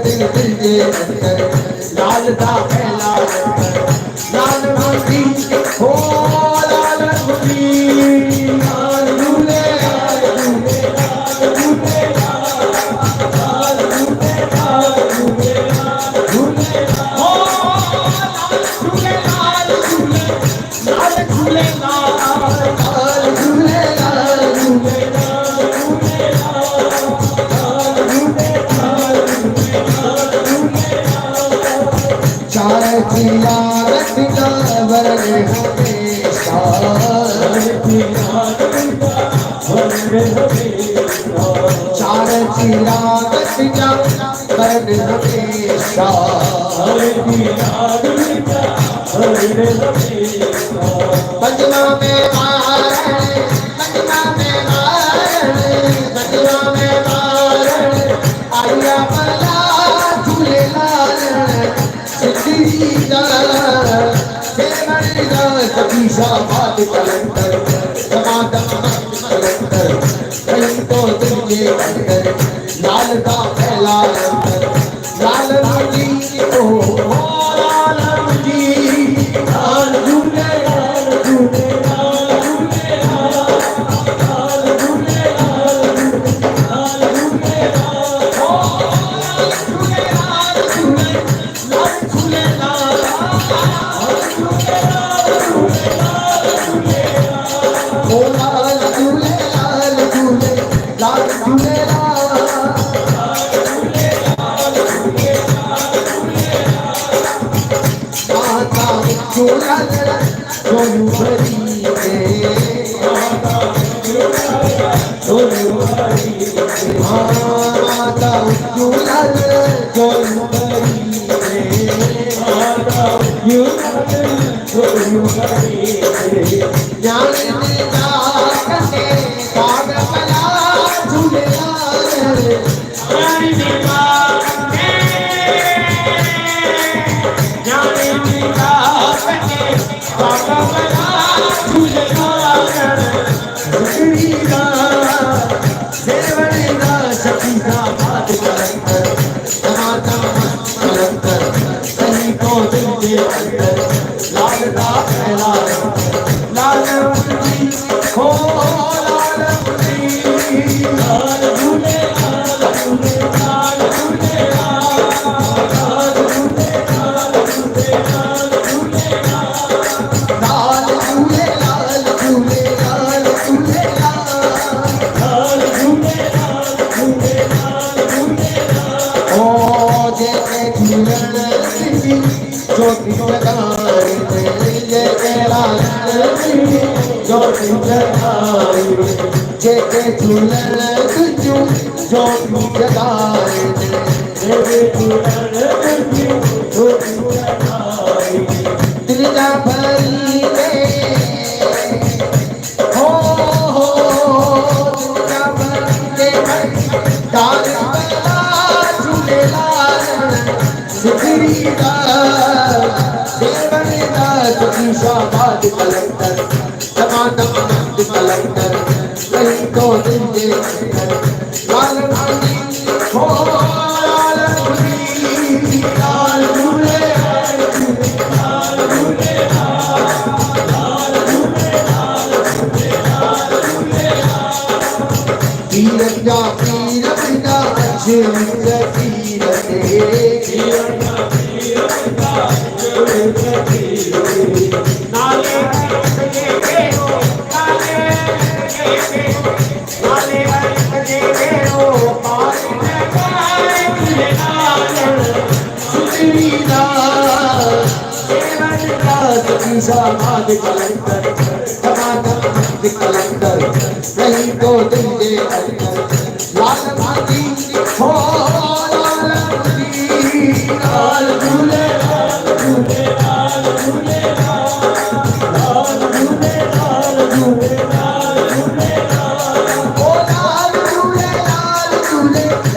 दिल दिल के अंदर लाल दा पहला लाल मुंडी हो लाल मुंडी लाल झूले लाल झूले लाल झूले लाल झूले लाल झूले झूले हो लाल झूले लाल झूले लाल झूले लाल झूले तिलावत का वरन हमेशा चार तिलावत का वरन हमेशा पंजमा में मारण पंजमा में मारण पंजमा में मारण आया मला झूले लाल बात कलंदर समादम कलंदर कहीं तो दिल के अंदर लाल का फैला लाल मुंडी को लाल मुंडी लाल झूले लाल झूले लाल झूले लाल झूले लाल झूले लाल झूले लाल झूले